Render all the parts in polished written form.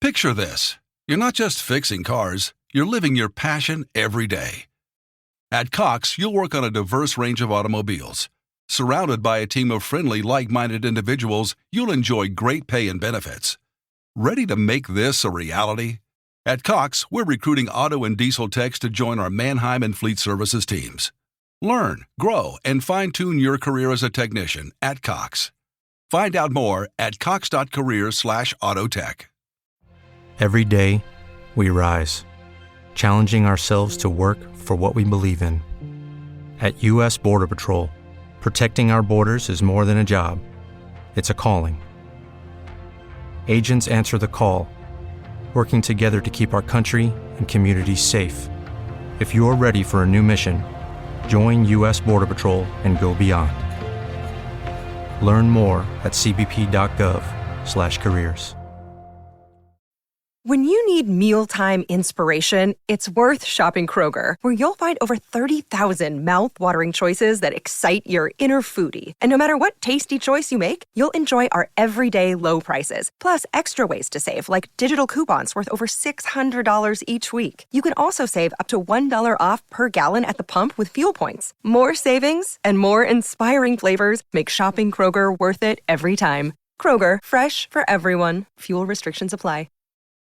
Picture this. You're not just fixing cars, you're living your passion every day. At Cox, you'll work on a diverse range of automobiles. Surrounded by a team of friendly, like-minded individuals, you'll enjoy great pay and benefits. Ready to make this a reality? At Cox, we're recruiting auto and diesel techs to join our Mannheim and Fleet Services teams. Learn, grow, and fine-tune your career as a technician at Cox. Find out more at cox.careers/autotech. Every day, we rise, challenging ourselves to work for what we believe in. At U.S. Border Patrol, protecting our borders is more than a job. It's a calling. Agents answer the call, working together to keep our country and communities safe. If you're ready for a new mission, join U.S. Border Patrol and go beyond. Learn more at cbp.gov/careers. When you need mealtime inspiration, it's worth shopping Kroger, where you'll find over 30,000 mouth-watering choices that excite your inner foodie. And no matter what tasty choice you make, you'll enjoy our everyday low prices, plus extra ways to save, like digital coupons worth over $600 each week. You can also save up to $1 off per gallon at the pump with fuel points. More savings and more inspiring flavors make shopping Kroger worth it every time. Kroger, fresh for everyone. Fuel restrictions apply.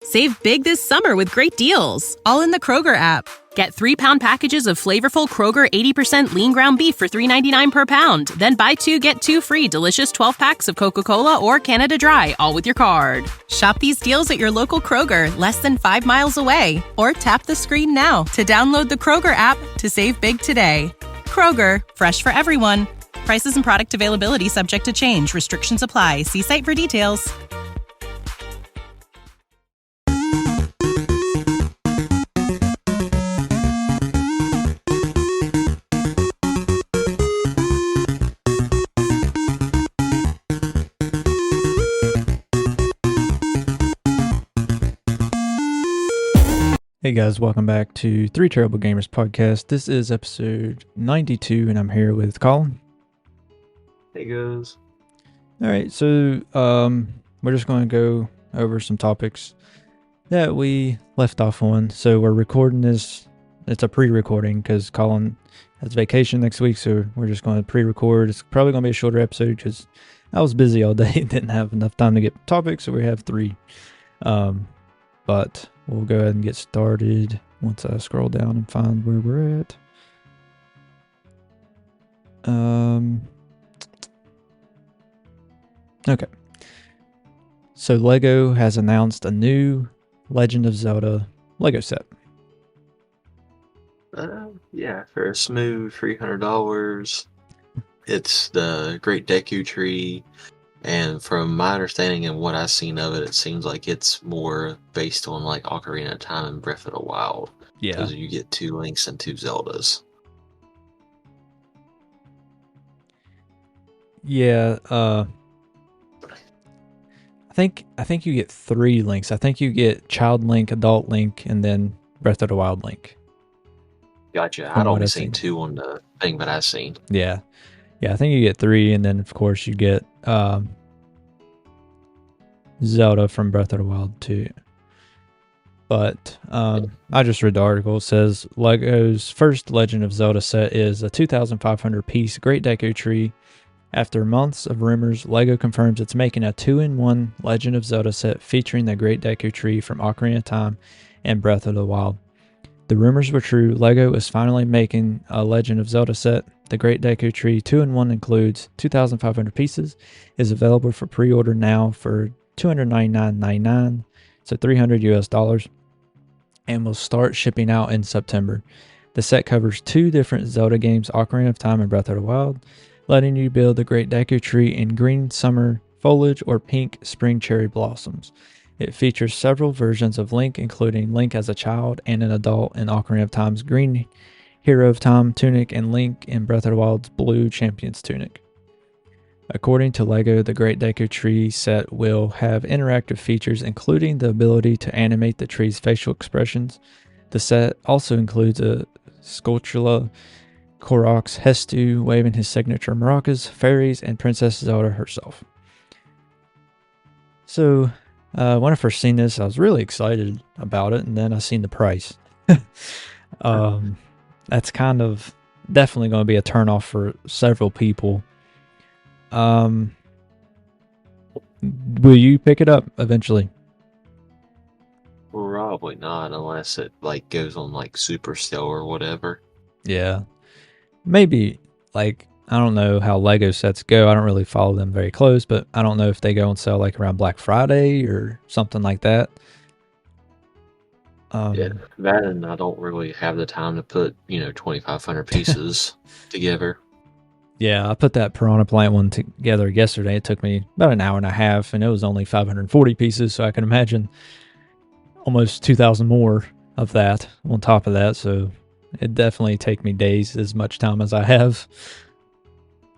Save big this summer with great deals, all in the Kroger app. Get 3-pound packages of flavorful Kroger 80% lean ground beef for $3.99 per pound. Then buy 2, get 2 free delicious 12-packs of Coca-Cola or Canada Dry, all with your card. Shop these deals at your local Kroger, less than 5 miles away. Or tap the screen now to download the Kroger app to save big today. Kroger, fresh for everyone. Prices and product availability subject to change. Restrictions apply. See site for details. Hey guys, welcome back to Three Terrible Gamers podcast. This is episode 92 and I'm here with Colin. Hey guys. Alright, so we're just going to go over some topics that we left off on. So we're recording this, it's a pre-recording because Colin has vacation next week, so we're just going to pre-record. It's probably going to be a shorter episode because I was busy all day and didn't have enough time to get topics, so we have 3. But we'll go ahead and get started once I scroll down and find where we're at. Okay. So Lego has announced a new Legend of Zelda Lego set. Yeah, for a smooth $300. It's the Great Deku Tree. And from my understanding and what I've seen of it, it seems like it's more based on like Ocarina of Time and Breath of the Wild. Yeah. Because you get 2 Links and 2 Zeldas. Yeah, I think you get 3 Links. I think you get Child Link, Adult Link, and then Breath of the Wild Link. Gotcha. I'd only seen 2 on the thing that I've seen. Yeah. Yeah, I think you get 3, and then of course you get Zelda from Breath of the Wild too. But I just read the article. It says Lego's first Legend of Zelda set is a 2,500-piece Great Deku Tree. After months of rumors, Lego confirms it's making a 2-in-1 Legend of Zelda set featuring the Great Deku Tree from Ocarina of Time and Breath of the Wild. The rumors were true. Lego is finally making a Legend of Zelda set. The Great Deku Tree 2-in-1 includes 2,500 pieces, is available for pre-order now for $299.99, so $300 US, and will start shipping out in September. The set covers 2 different Zelda games, Ocarina of Time and Breath of the Wild, letting you build the Great Deku Tree in green summer foliage or pink spring cherry blossoms. It features several versions of Link, including Link as a child and an adult in Ocarina of Time's green Hero of Time tunic and Link in Breath of the Wild's blue Champion's tunic. According to Lego, the Great Deku Tree set will have interactive features, including the ability to animate the tree's facial expressions. The set also includes a Skulltula, Korok's Hestu waving his signature maracas, fairies, and Princess Zelda herself. So, When I first seen this, I was really excited about it, and then I seen the price. That's kind of definitely going to be a turnoff for several people. Will you pick it up eventually? Probably not, unless it like goes on like super sale or whatever. Yeah. Maybe, like, I don't know how Lego sets go. I don't really follow them very close, but I don't know if they go on sale like around Black Friday or something like that. Yeah, that and I don't really have the time to put 2,500 pieces together. Yeah, I put that Piranha Plant one together yesterday. It took me about an hour and a half, and it was only 540 pieces, so I can imagine almost 2,000 more of that on top of that. So it definitely take me days, as much time as I have.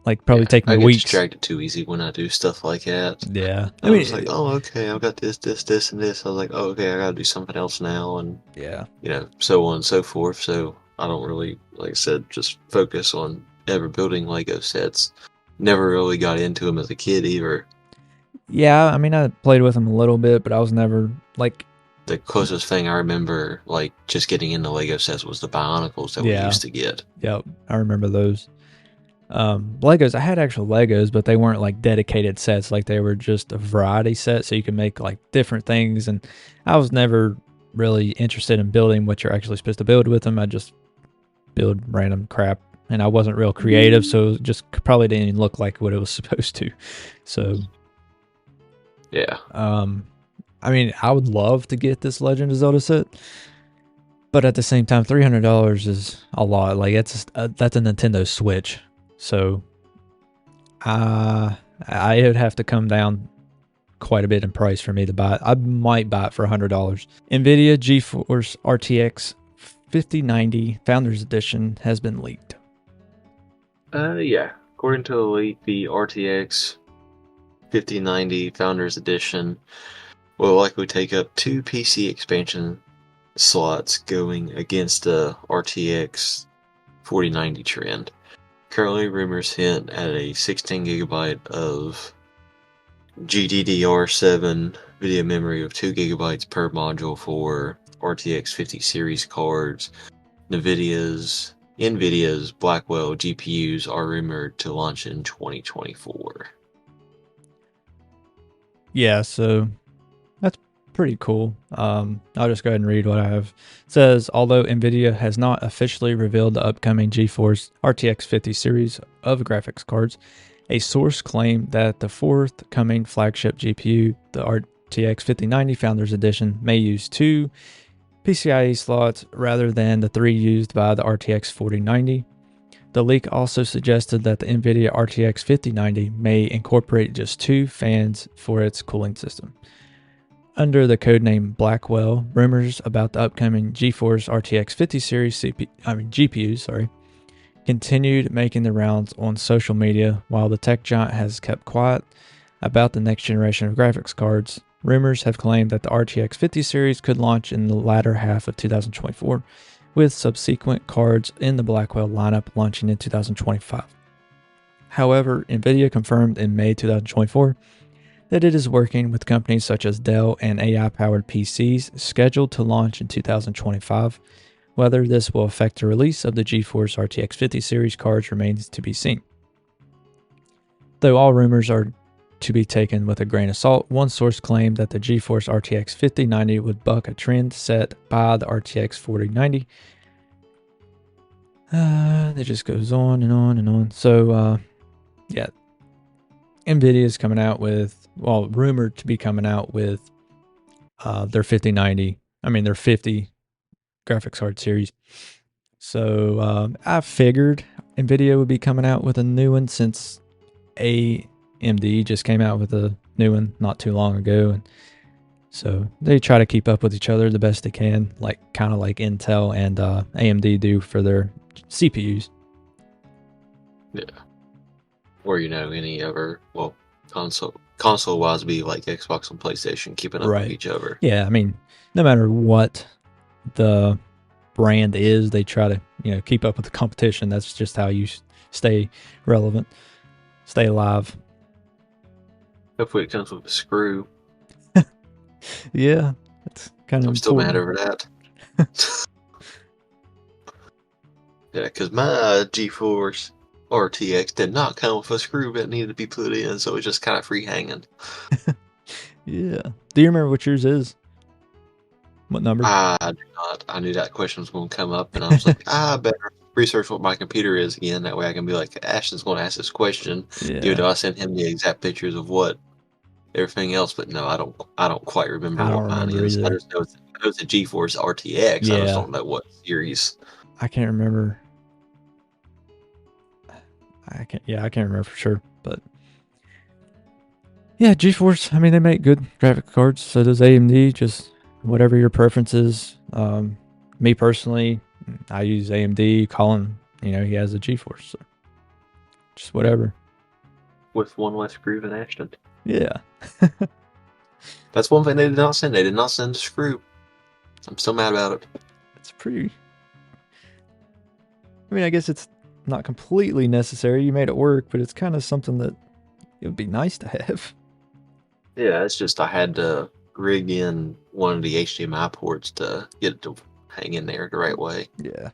Like, probably take me I get weeks. distracted too easy when I do stuff like that. Yeah. I was like, oh, okay, I've got this, and this. I was like, oh, okay, I gotta do something else now, and yeah. so on and so forth. So I don't really, like I said, just focus on ever building Lego sets. Never really got into them as a kid either. Yeah, I mean, I played with them a little bit, but I was never, like... The closest thing I remember, like, just getting into Lego sets was the Bionicles that we used to get. Yep, I remember those. Legos, I had actual Legos, but they weren't like dedicated sets. Like, they were just a variety set, so you could make like different things. And I was never really interested in building what you're actually supposed to build with them. I just build random crap, and I wasn't real creative, so it just probably didn't even look like what it was supposed to. So yeah. I mean, I would love to get this Legend of Zelda set, but at the same time, $300 is a lot. Like, that's a Nintendo Switch. So I would have to come down quite a bit in price for me to buy it. I might buy it for $100. Nvidia GeForce RTX 5090 Founders Edition has been leaked. Yeah. According to the leak, the RTX 5090 Founders Edition will likely take up 2 PC expansion slots, going against the RTX 4090 trend. Currently, rumors hint at a 16GB of GDDR7 video memory of 2GB per module for RTX 50 series cards. Nvidia's Blackwell GPUs are rumored to launch in 2024. Yeah, so that's pretty cool. I'll just go ahead and read what I have. It says, although Nvidia has not officially revealed the upcoming GeForce RTX 50 series of graphics cards, a source claimed that the forthcoming flagship GPU, the RTX 5090 Founders Edition, may use 2 PCIe slots rather than the 3 used by the RTX 4090. The leak also suggested that the Nvidia RTX 5090 may incorporate just 2 fans for its cooling system. Under the codename Blackwell, rumors about the upcoming GeForce RTX 50 series GPUs, continued making the rounds on social media. While the tech giant has kept quiet about the next generation of graphics cards, rumors have claimed that the RTX 50 series could launch in the latter half of 2024, with subsequent cards in the Blackwell lineup launching in 2025. However, Nvidia confirmed in May 2024 that it is working with companies such as Dell and AI-powered PCs scheduled to launch in 2025. Whether this will affect the release of the GeForce RTX 50 series cards remains to be seen. Though all rumors are to be taken with a grain of salt, one source claimed that the GeForce RTX 5090 would buck a trend set by the RTX 4090. It just goes on and on and on. So, yeah, Nvidia is coming out with, rumored to be coming out with their 5090, their 50 graphics card series. So I figured Nvidia would be coming out with a new one, since AMD just came out with a new one not too long ago, and so they try to keep up with each other the best they can, kind of like Intel and AMD do for their CPUs. Yeah. Or any other console wise, be like Xbox and PlayStation, keeping up with each other. Yeah, no matter what the brand is, they try to keep up with the competition. That's just how you stay relevant, stay alive. Hopefully it comes with a screw. Yeah, it's kind of I'm still mad important. over that. Yeah, because my GeForce RTX did not come with a screw that needed to be put in, so it was just kind of free hanging. Yeah. Do you remember what yours is? What number? I do not. I knew that question was going to come up, and I was like, I better research what my computer is again. That way I can be like, Ashton's going to ask this question. Even Yeah. though I sent him the exact pictures of what everything else, but no, I don't. I don't quite remember I don't what mine remember is. I either. just know it's a GeForce RTX. I just Yeah. don't know what series. I can't remember. I can't remember for sure, but yeah, GeForce, I mean, they make good graphic cards, so does AMD, just whatever your preference is. Me personally, I use AMD. Colin, he has a GeForce, so just whatever. With one less screw than Ashton. Yeah. That's one thing they did not send. They did not send a screw. I'm still mad about it. It's pretty. I mean, I guess it's not completely necessary. You made it work, but it's kind of something that it would be nice to have. Yeah, it's just I had to rig in one of the HDMI ports to get it to hang in there the right way. Yeah.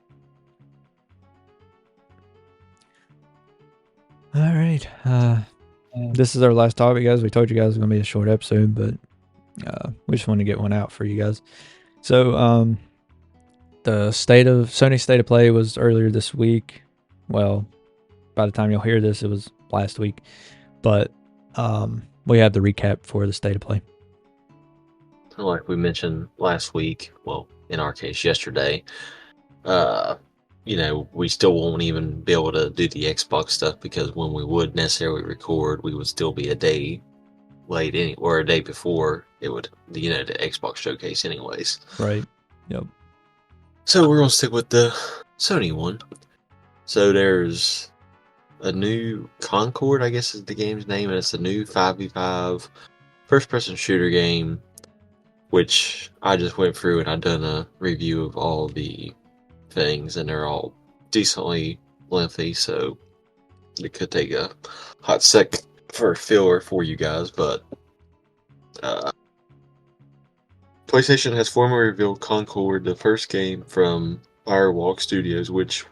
All right. This is our last topic, guys. We told you guys it was going to be a short episode, but we just want to get one out for you guys. So, the Sony State of Play was earlier this week. Well, by the time you'll hear this, it was last week. But we have the recap for the State of Play. Like we mentioned last week, well, in our case, yesterday, we still won't even be able to do the Xbox stuff because when we would necessarily record, we would still be a day late or a day before it would, the Xbox showcase anyways. Right. Yep. So we're going to stick with the Sony one. So there's a new Concord, I guess is the game's name, and it's a new 5v5 first-person shooter game, which I just went through and I've done a review of all the things, and they're all decently lengthy, so it could take a hot sec for a filler for you guys, but PlayStation has formally revealed Concord, the first game from Firewalk Studios, which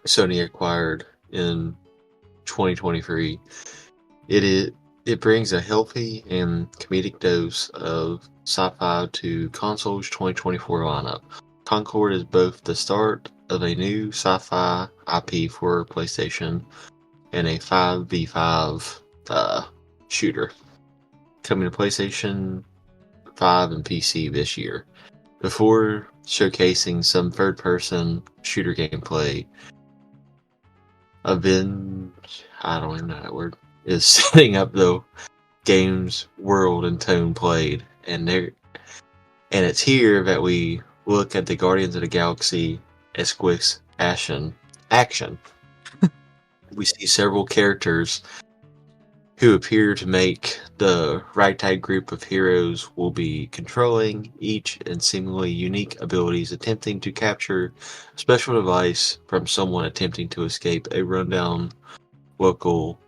Sony acquired in 2023. It brings a healthy and comedic dose of sci-fi to consoles 2024 lineup. Concord is both the start of a new sci-fi IP for PlayStation and a 5v5 shooter, coming to PlayStation 5 and PC this year. Before showcasing some third-person shooter gameplay, I don't even know that word, is setting up the game's world and tone played, and it's here that we look at the Guardians of the Galaxy Esquix action. We see several characters who appear to make the ragtag group of heroes will be controlling each and seemingly unique abilities, attempting to capture a special device from someone attempting to escape a rundown local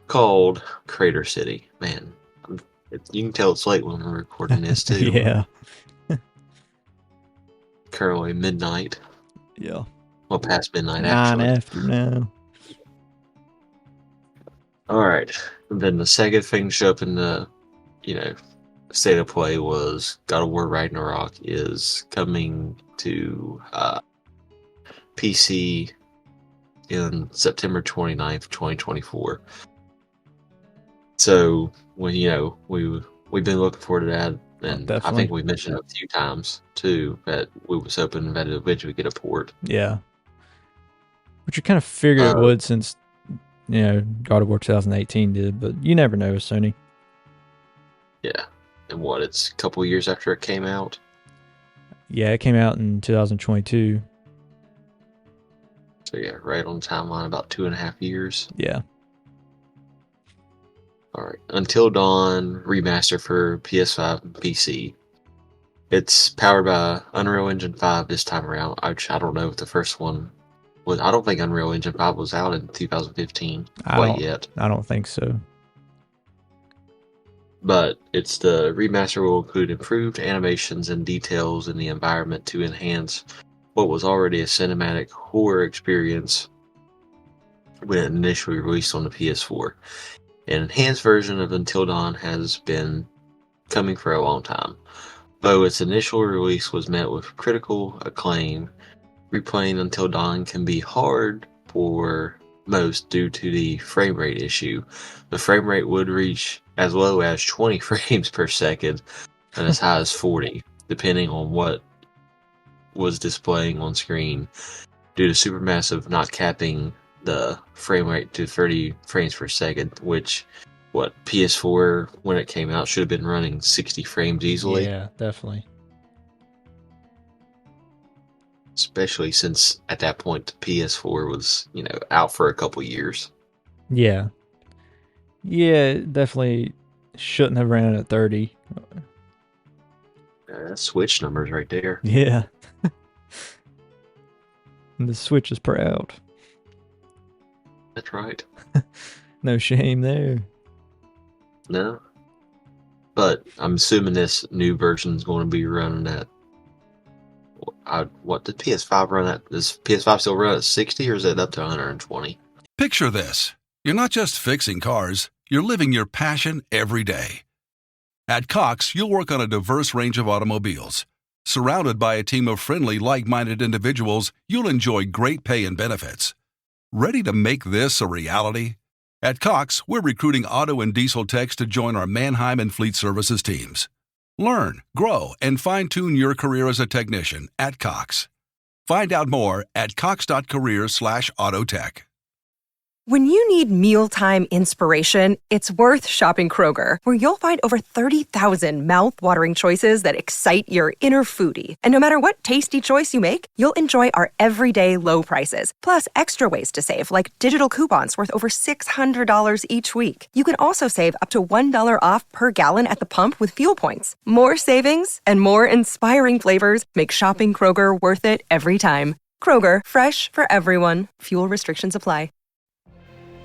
called Crater City. Man, you can tell it's late when we're recording this too. Yeah. Currently midnight. Yeah. Well, past midnight 9 actually. after now. Alright. And then the second thing to show up in the, state of play was God of War Ragnarok is coming to PC in September 29th, 2024. So, we've been looking forward to that, and I think we mentioned a few times too that we was hoping that it eventually get a port. Yeah. Which you kind of figured it would since, God of War 2018 did, but you never know with Sony. Yeah. And it's a couple years after it came out? Yeah, it came out in 2022. So yeah, right on the timeline, about 2.5 years. Yeah. Alright. Until Dawn remaster for PS5 and PC. It's powered by Unreal Engine 5 this time around. I don't know if the first one was. I don't think Unreal Engine 5 was out in 2015 yet. I don't think so. but the remaster will include improved animations and details in the environment to enhance what was already a cinematic horror experience when it initially released on the PS4. An enhanced version of Until Dawn has been coming for a long time. Though its initial release was met with critical acclaim, replaying Until Dawn can be hard for most due to the frame rate issue. The frame rate would reach as low as 20 frames per second and as high as 40, depending on what was displaying on screen, due to Supermassive not capping the frame rate to 30 frames per second, which PS4 when it came out should have been running 60 frames easily. Yeah, definitely. Especially since at that point the PS4 was, out for a couple years. Yeah. Yeah, definitely shouldn't have ran at 30. That's Switch numbers right there. Yeah. And the Switch is proud. That's right. No shame there. No. But I'm assuming this new version is going to be running at what did PS5 run at? Does PS5 still run at 60 or is it up to 120? Picture this. You're not just fixing cars, you're living your passion every day. At Cox, you'll work on a diverse range of automobiles. Surrounded by a team of friendly, like-minded individuals, you'll enjoy great pay and benefits. Ready to make this a reality? At Cox, we're recruiting auto and diesel techs to join our Mannheim and Fleet Services teams. Learn, grow, and fine-tune your career as a technician at Cox. Find out more at cox.careers/autotech. When you need mealtime inspiration, it's worth shopping Kroger, where you'll find over 30,000 mouth-watering choices that excite your inner foodie. And no matter what tasty choice you make, you'll enjoy our everyday low prices, plus extra ways to save, like digital coupons worth over $600 each week. You can also save up to $1 off per gallon at the pump with fuel points. More savings and more inspiring flavors make shopping Kroger worth it every time. Kroger, fresh for everyone. Fuel restrictions apply.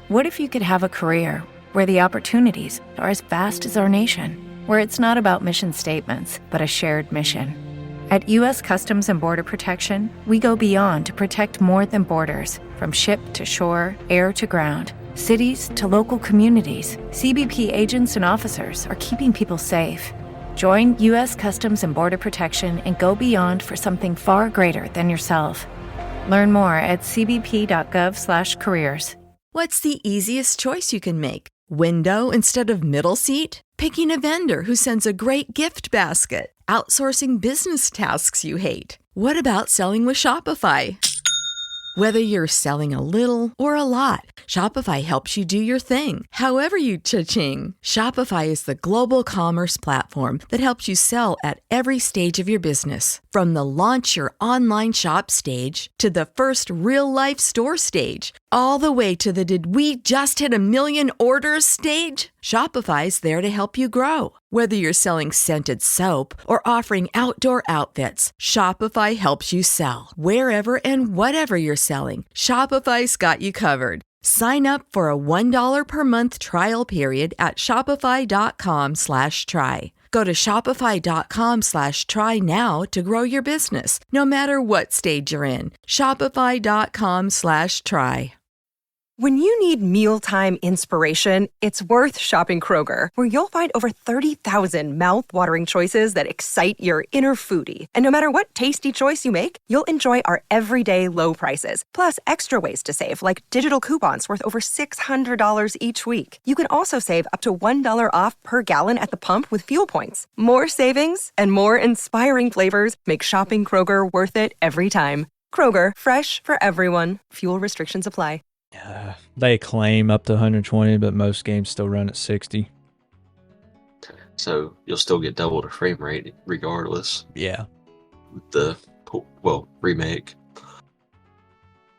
What if you could have a career where the opportunities are as vast as our nation, where it's not about mission statements, but a shared mission? At U.S. Customs and Border Protection, we go beyond to protect more than borders. From ship to shore, air to ground, cities to local communities, CBP agents and officers are keeping people safe. Join U.S. Customs and Border Protection and go beyond for something far greater than yourself. Learn more at cbp.gov/careers. What's the easiest choice you can make? Window instead of middle seat? Picking a vendor who sends a great gift basket? Outsourcing business tasks you hate? What about selling with Shopify? Whether you're selling a little or a lot, Shopify helps you do your thing, however you cha-ching. Shopify is the global commerce platform that helps you sell at every stage of your business. From the launch your online shop stage to the first real-life store stage, all the way to the did we just hit 1 million orders stage. Shopify's there to help you grow. Whether you're selling scented soap or offering outdoor outfits, Shopify helps you sell. Wherever and whatever you're selling, Shopify's got you covered. Sign up for a $1 per month trial period at shopify.com/try. Go to shopify.com/try now to grow your business, no matter what stage you're in. Shopify.com/try. When you need mealtime inspiration, it's worth shopping Kroger, where you'll find over 30,000 mouth-watering choices that excite your inner foodie. And no matter what tasty choice you make, you'll enjoy our everyday low prices, plus extra ways to save, like digital coupons worth over $600 each week. You can also save up to $1 off per gallon at the pump with fuel points. More savings and more inspiring flavors make shopping Kroger worth it every time. Kroger, fresh for everyone. Fuel restrictions apply. They claim up to 120, but most games still run at 60. So you'll still get double the frame rate regardless. Yeah. With the remake.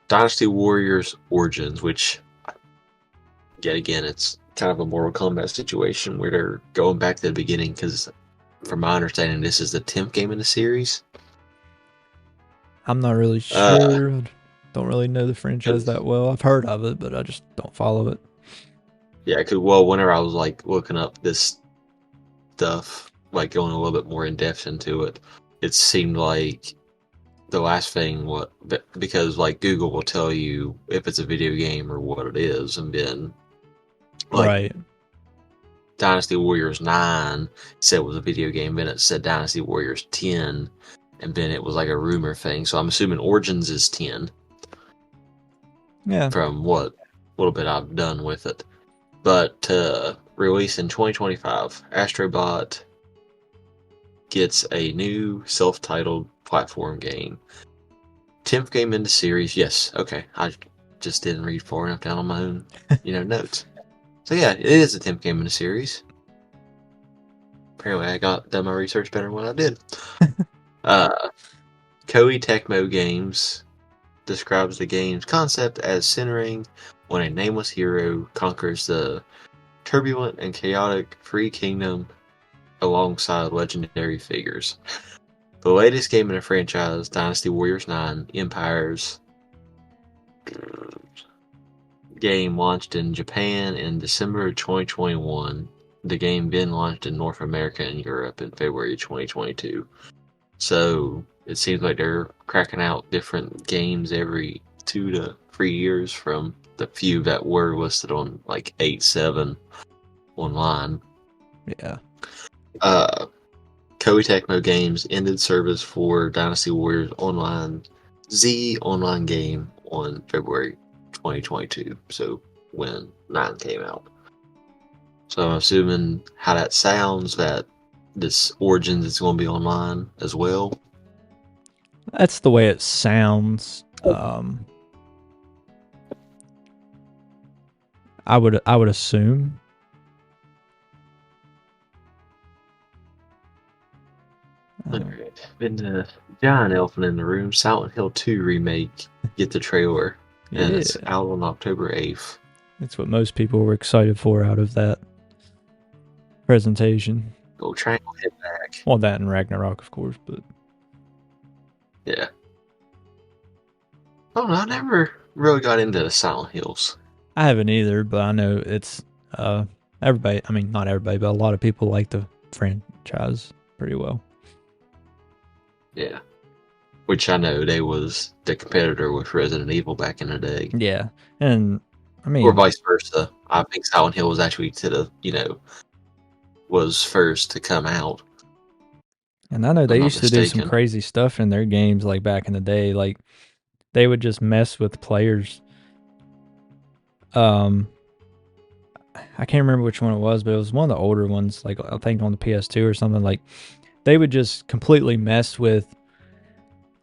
Dynasty Warriors Origins, which yet again it's kind of a Mortal Kombat situation where they're going back to the beginning because from my understanding this is the 10th game in the series. I'm not really sure. Don't really know the franchise that well. I've heard of it, but I just don't follow it. Yeah, because whenever I was like looking up this stuff, like going a little bit more in depth into it, it seemed like the last thing, because like Google will tell you if it's a video game or what it is, and then like Right. Dynasty Warriors 9 said it was a video game, then it said Dynasty Warriors 10, and then it was like a rumor thing. So I'm assuming Origins is 10. Yeah. From what little bit I've done with it. But release in 2025, Astrobot gets a new self-titled platform game. 10th game in the series. Yes, okay. I just didn't read far enough down on my own, notes. So yeah, it is the 10th game in the series. Apparently I done my research better than what I did. Koei Tecmo Games describes the game's concept as centering when a nameless hero conquers the turbulent and chaotic Free Kingdom alongside legendary figures. The latest game in the franchise, Dynasty Warriors 9 Empires game, launched in Japan in December 2021. The game then launched in North America and Europe in February 2022. So it seems like they're cracking out different games every 2 to 3 years from the few that were listed on like 8.7 online. Yeah. Koei Tecmo Games ended service for Dynasty Warriors Online Z online game on February 2022. So when 9 came out. So I'm assuming how that sounds, that this Origins is going to be online as well. That's the way it sounds. I would assume. Alright. Been the giant elephant in the room. Silent Hill 2 remake. Get the trailer. And it's out on October 8th. That's what most people were excited for out of that presentation. Go triangle head back. Well, that and Ragnarok, of course, but yeah. Oh, I never really got into the Silent Hills. I haven't either, but I know it's everybody, I mean, not everybody, but a lot of people like the franchise pretty well. Yeah. Which I know they was the competitor with Resident Evil back in the day. Yeah. And I mean, or vice versa. I think Silent Hill was actually was first to come out. And I know they used to do some crazy stuff in their games, like back in the day. Like they would just mess with players. I can't remember which one it was, but it was one of the older ones. Like I think on the PS2 or something. Like they would just completely mess with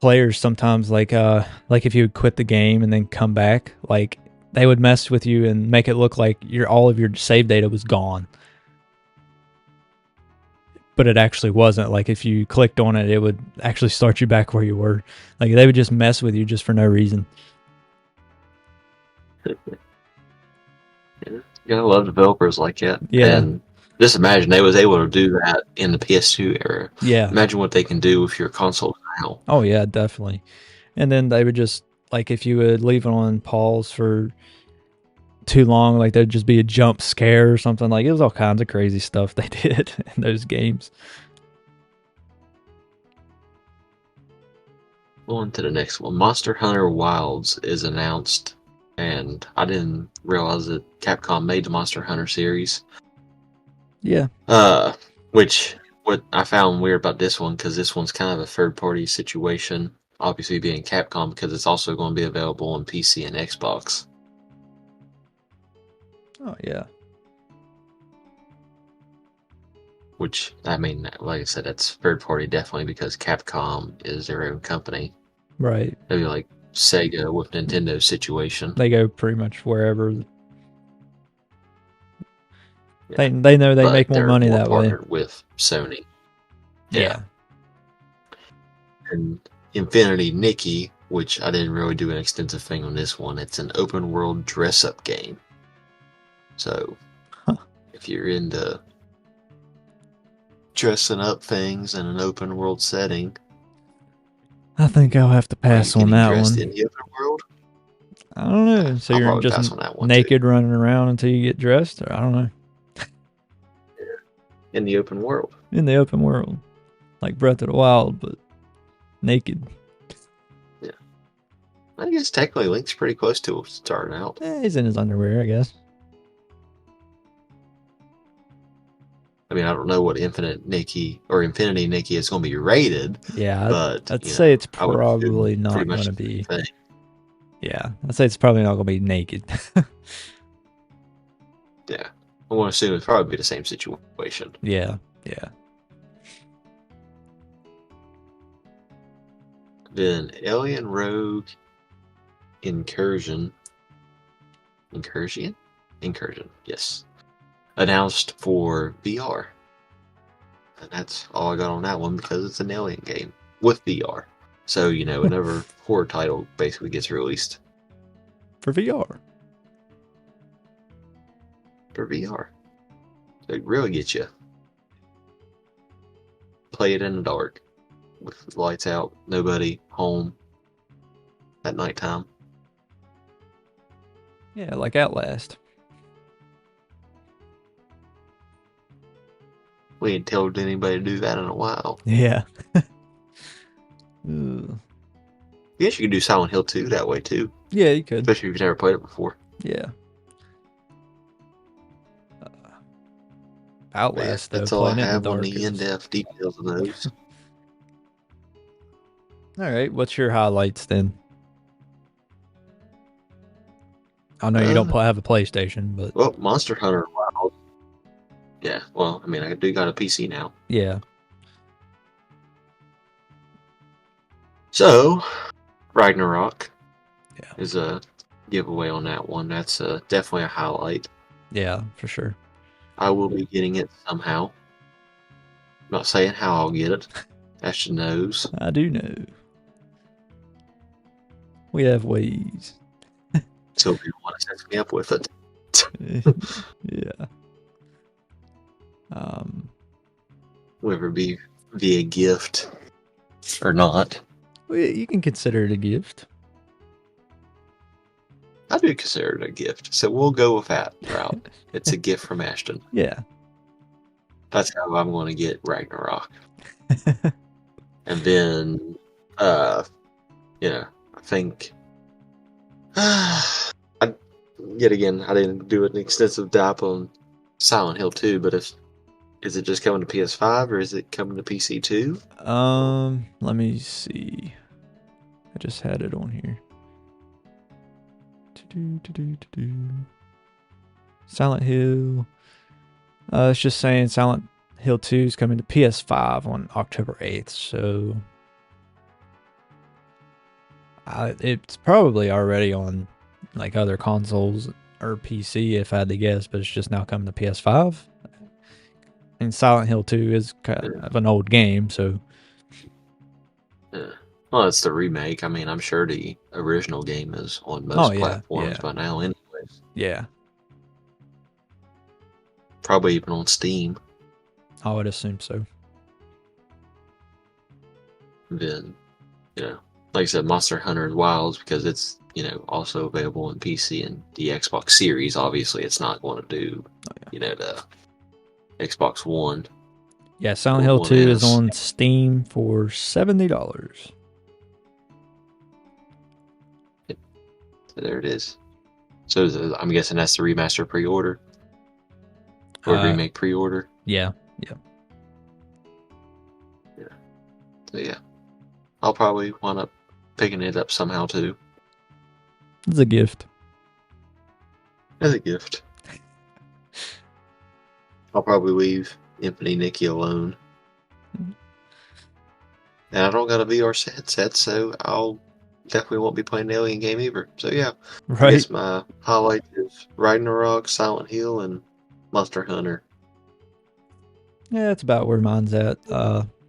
players sometimes. Like if you would quit the game and then come back, like they would mess with you and make it look like all of your save data was gone. But it actually wasn't. Like if you clicked on it, it would actually start you back where you were. Like they would just mess with you just for no reason. Yeah, you gotta love developers like that. Yeah. And just imagine they was able to do that in the PS2 era. Yeah. Imagine what they can do with your console now. Oh yeah, definitely. And then they would just, like if you would leave it on pause for too long, like there'd just be a jump scare or something. Like it was all kinds of crazy stuff they did in those games. On to the next one. Monster Hunter Wilds is announced, and I didn't realize that Capcom made the Monster Hunter series. Yeah. Which what I found weird about this one, because this one's kind of a third-party situation, obviously being Capcom, because it's also going to be available on PC and Xbox. Oh, yeah. Which, I mean, like I said, that's third-party definitely, because Capcom is their own company. Right. Maybe like Sega with Nintendo situation. They go pretty much wherever. Yeah. They know they make more money that way. With Sony. Yeah. And Infinity Nikki, which I didn't really do an extensive thing on this one. It's an open world dress up game. So if you're into dressing up things in an open world setting, I think I'll have to pass on that one. In the open world? I don't know. So you're just naked running around until you get dressed? Or I don't know. in the open world. In the open world. Like Breath of the Wild, but naked. Yeah. I guess technically Link's pretty close to starting out. He's in his underwear, I guess. I mean, I don't know what Infinity Nikki is going to be rated. Yeah, but I'd say it's I would probably assume not pretty going much to the be. same thing. Yeah, I'd say it's probably not going to be naked. Yeah. I want to assume it'd probably be the same situation. Yeah. Then Alien Rogue Incursion, yes. Announced for VR. And that's all I got on that one because it's an Alien game with VR. So, another horror title basically gets released. For VR. For VR. So it really gets you. Play it in the dark. With the lights out, nobody home at nighttime. Yeah, like Outlast. We ain't told anybody to do that in a while. Yeah. I guess you could do Silent Hill 2 that way too. Yeah, you could. Especially if you've never played it before. Yeah. Outlast, though. That's all I playing it in have the on dark the is- in-depth details of those. All right, what's your highlights then? I know you don't have a PlayStation, but Well, Monster Hunter Wild. Yeah, well, I mean, I do got a PC now. yeah. So, Ragnarok Yeah. is a giveaway on that one. That's definitely a highlight. Yeah, for sure. I will be getting it somehow. Not saying how I'll get it. Ashton knows. I do know. We have ways. So if you want to set me up with it. Yeah. Whether it be via gift or not. Well, you can consider it a gift. I do consider it a gift. So we'll go with that route. It's a gift from Ashton. Yeah. That's how I'm going to get Ragnarok. And then, I think, yet again, I didn't do an extensive dive on Silent Hill 2, but is it just coming to PS5 or is it coming to PC too? Let me see. I just had it on here. Silent Hill. It's just saying Silent Hill 2 is coming to PS5 on October 8th, so it's probably already on like other consoles or PC if I had to guess, but it's just now coming to PS5. And Silent Hill 2 is kind of an old game, so Yeah. Well, it's the remake. I mean, I'm sure the original game is on most platforms by now anyways. Yeah. Probably even on Steam. I would assume so. Then, like I said, Monster Hunter Wilds, because it's, also available on PC and the Xbox Series. Obviously, it's not going to do, the Xbox One. Yeah, Silent Hill 2 is on Steam for $70. So there it is. So I'm guessing that's the remaster pre-order? Or remake pre-order? Yeah. So yeah. I'll probably wind up picking it up somehow too. It's a gift. As a gift. I'll probably leave Infinity Nikki alone. And I don't got a VR headset, so I'll definitely won't be playing the Alien game either. So yeah. Right. I guess my highlight is Ragnarok, Silent Hill, and Monster Hunter. Yeah, that's about where mine's at.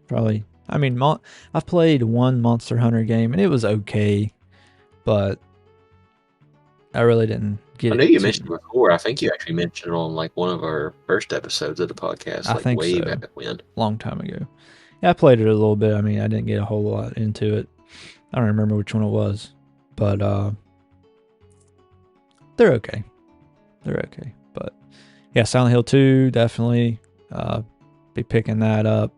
Probably. I mean, I've played one Monster Hunter game, and it was okay, but I really didn't get it. I know you mentioned it before. I think you actually mentioned it on like one of our first episodes of the podcast. I think way so. back when. Long time ago. Yeah, I played it a little bit. I mean, I didn't get a whole lot into it. I don't remember which one it was, but they're okay. But yeah, Silent Hill 2 definitely be picking that up.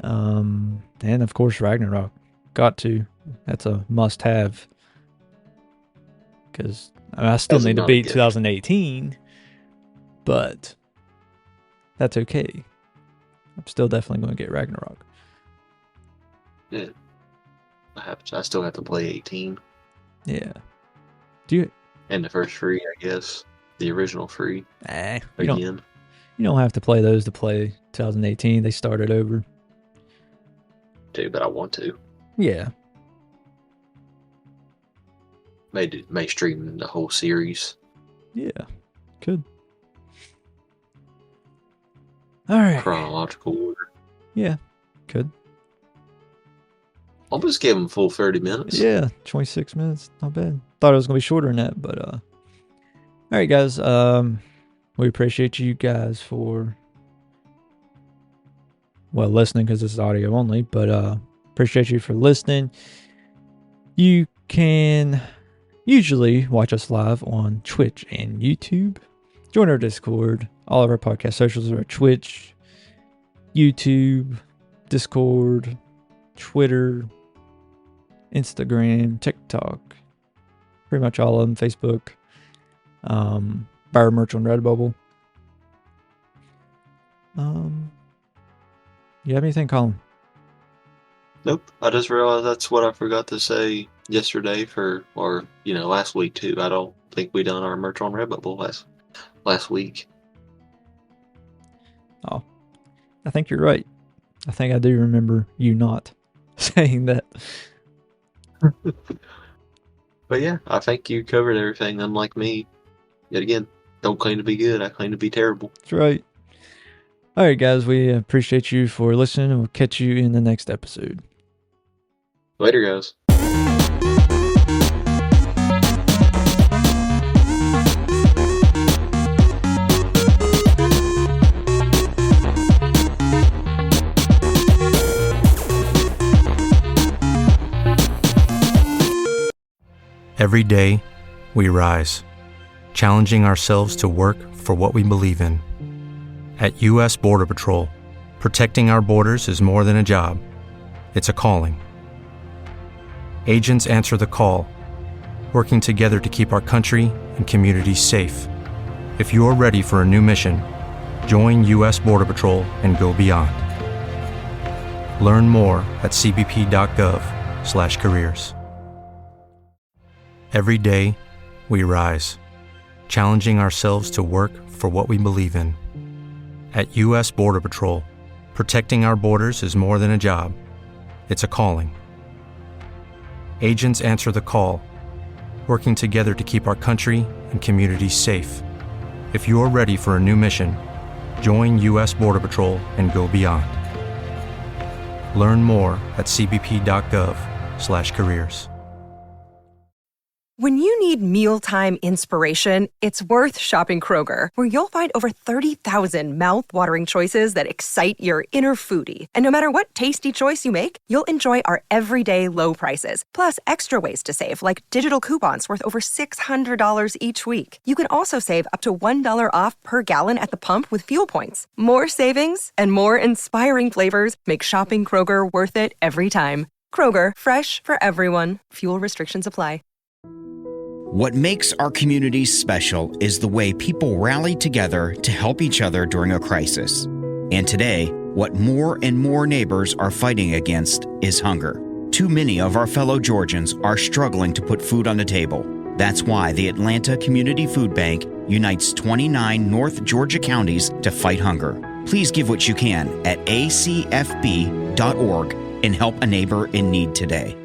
And of course Ragnarok. Got to. That's a must-have. Because I still need to beat 2018, but that's okay. I'm still definitely going to get Ragnarok. Yeah. I still have to play 18. Yeah. Do you? And the first free, I guess. The original free. You don't have to play those to play 2018. They started over. Dude, but I want to. Yeah. May stream the whole series. Yeah. Could. All right. Chronological order. Yeah. Could. I'll just give them full 30 minutes. Yeah. 26 minutes. Not bad. Thought it was going to be shorter than that, but all right, guys. We appreciate you guys for listening, because this is audio only, but appreciate you for listening. You can usually watch us live on Twitch and YouTube. Join our Discord. All of our podcast socials are Twitch, YouTube, Discord, Twitter, Instagram, TikTok, pretty much all of them, Facebook. Buy our merch on Redbubble. You have anything, Colin? Nope. I just realized that's what I forgot to say yesterday last week too. I don't think we done our merch on Redbubble last week. Oh, I think you're right. I think I do remember you not saying that. But yeah, I think you covered everything. Unlike me, yet again, don't claim to be good. I claim to be terrible. That's right. All right, guys. We appreciate you for listening, and we'll catch you in the next episode. Later, guys. Every day, we rise, challenging ourselves to work for what we believe in. At U.S. Border Patrol, protecting our borders is more than a job. It's a calling. Agents answer the call, working together to keep our country and communities safe. If you're ready for a new mission, join U.S. Border Patrol and go beyond. Learn more at cbp.gov/careers. Every day, we rise, challenging ourselves to work for what we believe in. At U.S. Border Patrol, protecting our borders is more than a job. It's a calling. Agents answer the call, working together to keep our country and communities safe. If you're ready for a new mission, join U.S. Border Patrol and go beyond. Learn more at cbp.gov/careers. When you need mealtime inspiration, it's worth shopping Kroger, where you'll find over 30,000 mouth-watering choices that excite your inner foodie. And no matter what tasty choice you make, you'll enjoy our everyday low prices, plus extra ways to save, like digital coupons worth over $600 each week. You can also save up to $1 off per gallon at the pump with fuel points. More savings and more inspiring flavors make shopping Kroger worth it every time. Kroger, fresh for everyone. Fuel restrictions apply. What makes our communities special is the way people rally together to help each other during a crisis. And today, what more and more neighbors are fighting against is hunger. Too many of our fellow Georgians are struggling to put food on the table. That's why the Atlanta Community Food Bank unites 29 North Georgia counties to fight hunger. Please give what you can at acfb.org and help a neighbor in need today.